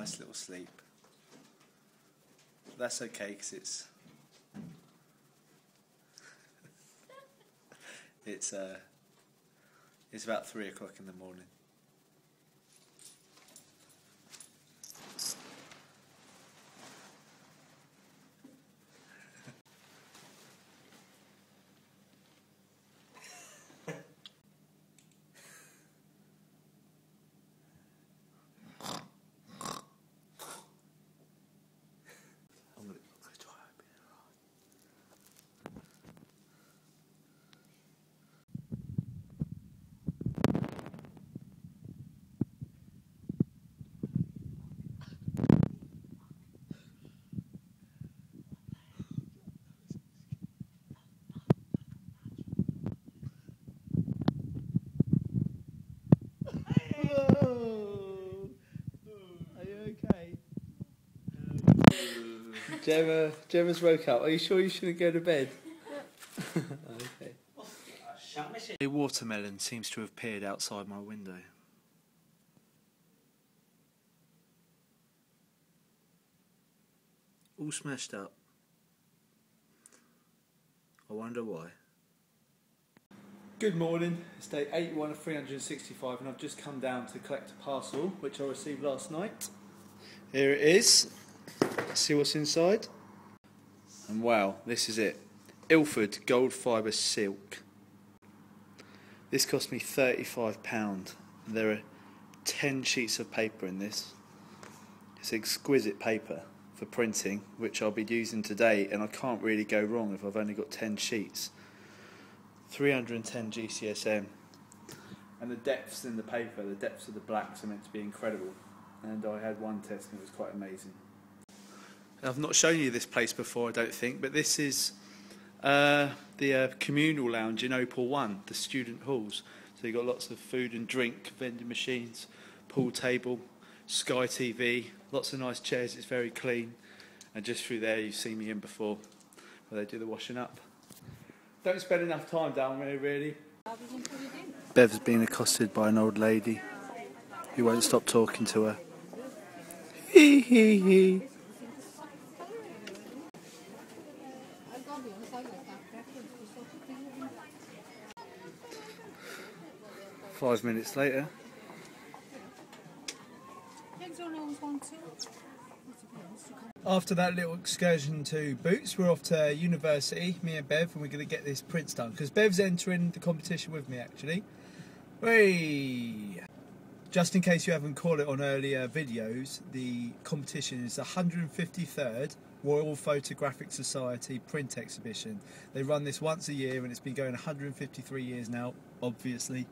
nice little sleep. But that's okay because it's about 3 o'clock in the morning. Gemma's woke up. Are you sure you shouldn't go to bed? Okay. A watermelon seems to have appeared outside my window. All smashed up. I wonder why. Good morning. It's day 81 of 365 and I've just come down to collect a parcel which I received last night. Here it is. See what's inside? And wow, this is it. Ilford Gold Fibre silk. This cost me £35. There are 10 sheets of paper in this. It's exquisite paper for printing, which I'll be using today, and I can't really go wrong if I've only got 10 sheets. 310 GCSM. And the depths in the paper, the depths of the blacks are meant to be incredible. And I had one test and it was quite amazing. I've not shown you this place before, I don't think, but this is the communal lounge in Opal 1, the student halls. So you've got lots of food and drink, vending machines, pool table, Sky TV, lots of nice chairs, it's very clean. And just through there you've seen me in before, where they do the washing up. Don't spend enough time down there, really. Bev's being accosted by an old lady who won't stop talking to her. Hee hee hee. Five minutes later. After that little excursion to Boots, we're off to university, me and Bev, and we're going to get this prints done. Because Bev's entering the competition with me, actually. Hey! Just in case you haven't caught it on earlier videos, the competition is the 153rd Royal Photographic Society print exhibition. They run this once a year and it's been going 153 years now, obviously.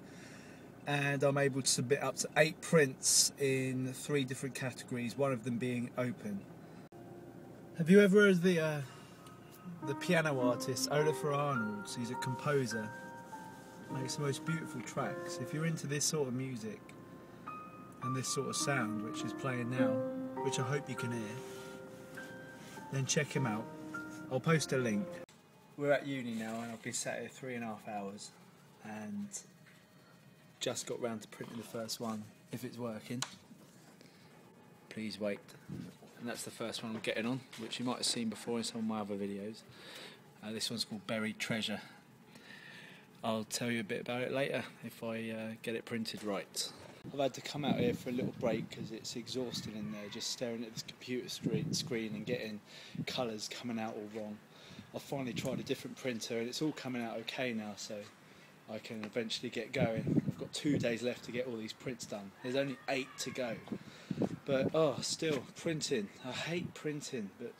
And I'm able to submit up to 8 prints in 3 different categories, one of them being open. Have you ever heard of the piano artist Olafur Arnalds? He's a composer. Makes the most beautiful tracks. If you're into this sort of music and this sort of sound which is playing now, which I hope you can hear, then check him out. I'll post a link. We're at uni now and I've been sat here 3.5 hours and just got round to printing the first one. If it's working, please wait. And that's the first one I'm getting on, which you might have seen before in some of my other videos. This one's called Buried Treasure. I'll tell you a bit about it later if I get it printed right. I've had to come out here for a little break because it's exhausting in there, just staring at this computer screen and getting colours coming out all wrong. I've finally tried a different printer and it's all coming out okay now, so I can eventually get going. I've got 2 days left to get all these prints done. There's only 8 to go. But still, printing. I hate printing, but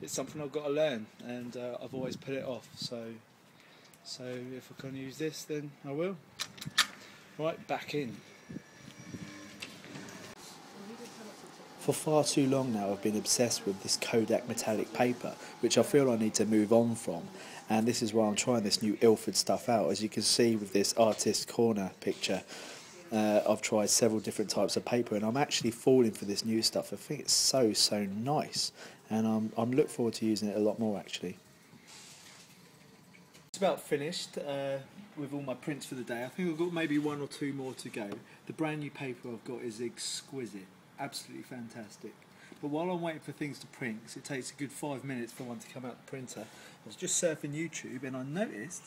it's something I've got to learn, and I've always put it off. So if I can use this, then I will. Right, back in. For far too long now I've been obsessed with this Kodak metallic paper, which I feel I need to move on from, and this is why I'm trying this new Ilford stuff out. As you can see with this Artist Corner picture, I've tried several different types of paper and I'm actually falling for this new stuff. I think it's so nice, and I'm looking forward to using it a lot more actually. It's about finished with all my prints for the day. I think I've got maybe 1 or 2 more to go. The brand new paper I've got is exquisite. absolutely fantastic. But while I'm waiting for things to print, 'cause it takes a good 5 minutes for one to come out the printer, I was just surfing YouTube and I noticed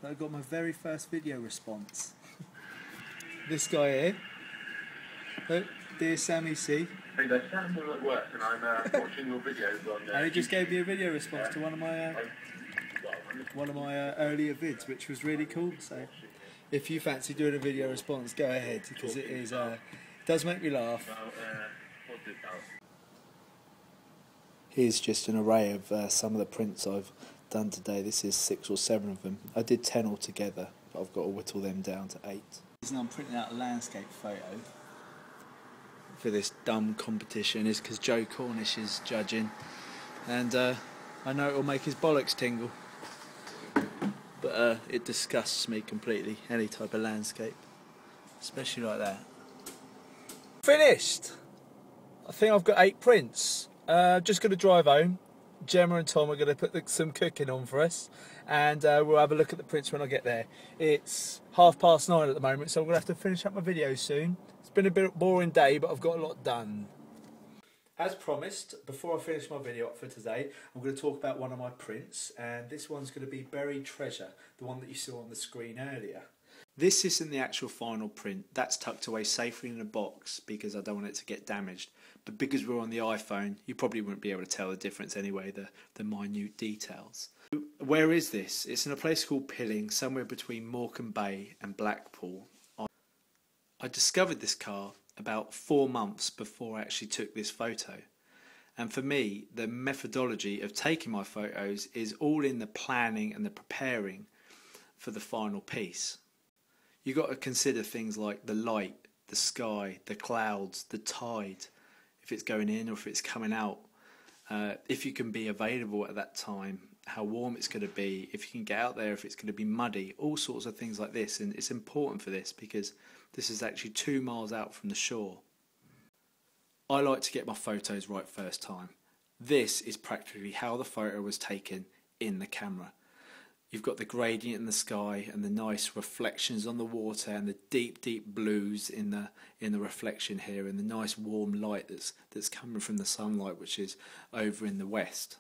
that I got my very first video response. This guy here. Look, dear Sammy C. Hey there, Sam's at work and I'm watching your videos on And he just gave me a video response to one of my earlier vids, which was really cool. So if you fancy doing a video response, go ahead, because it is does make me laugh. Here's just an array of some of the prints I've done today. This is 6 or 7 of them. I did 10 altogether, but I've got to whittle them down to 8. The reason I'm printing out a landscape photo for this dumb competition is because Joe Cornish is judging, and I know it will make his bollocks tingle, but it disgusts me completely, any type of landscape, especially like that. Finished! I think I've got 8 prints. Just going to drive home. Gemma and Tom are going to put some cooking on for us, and we'll have a look at the prints when I get there. It's 9:30 at the moment, so I'm going to have to finish up my videos soon. It's been a bit boring day, but I've got a lot done. As promised, before I finish my video up for today, I'm going to talk about one of my prints, and this one's going to be Buried Treasure, the one that you saw on the screen earlier. This isn't the actual final print. That's tucked away safely in a box because I don't want it to get damaged. But because we're on the iPhone, you probably wouldn't be able to tell the difference anyway, the minute details. Where is this? It's in a place called Pilling, somewhere between Morecambe Bay and Blackpool. I discovered this car about 4 months before I actually took this photo. And for me, the methodology of taking my photos is all in the planning and the preparing for the final piece. You've got to consider things like the light, the sky, the clouds, the tide, if it's going in or if it's coming out, if you can be available at that time, how warm it's going to be, if you can get out there, if it's going to be muddy, all sorts of things like this. And it's important for this because this is actually 2 miles out from the shore. I like to get my photos right first time. This is practically how the photo was taken in the camera. You've got the gradient in the sky and the nice reflections on the water and the deep, deep blues in the reflection here, and the nice warm light that's coming from the sunlight, which is over in the west.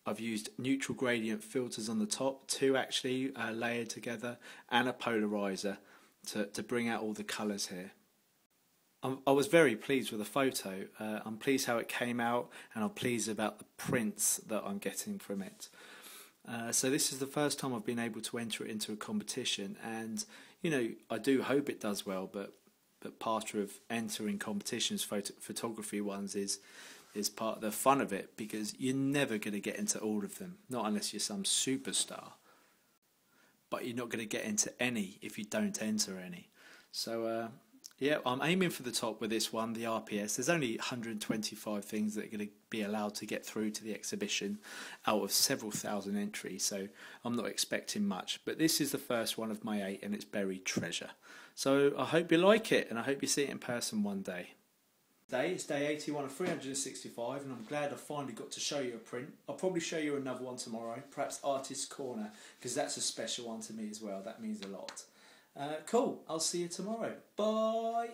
I've used neutral gradient filters on the top, 2 actually layered together, and a polarizer to bring out all the colours here. I was very pleased with the photo. I'm pleased how it came out, and I'm pleased about the prints that I'm getting from it. So this is the first time I've been able to enter it into a competition, and you know, I do hope it does well, but part of entering competitions, photography ones, is part of the fun of it, because you're never going to get into all of them, not unless you're some superstar, but you're not going to get into any if you don't enter any. So yeah, I'm aiming for the top with this one, the RPS. There's only 125 things that are going to be allowed to get through to the exhibition out of several thousand entries, so I'm not expecting much. But this is the first one of my 8, and it's Buried Treasure. So I hope you like it, and I hope you see it in person one day. Today it's day 81 of 365, and I'm glad I finally got to show you a print. I'll probably show you another one tomorrow, perhaps Artist's Corner, because that's a special one to me as well. That means a lot. Cool, I'll see you tomorrow. Bye!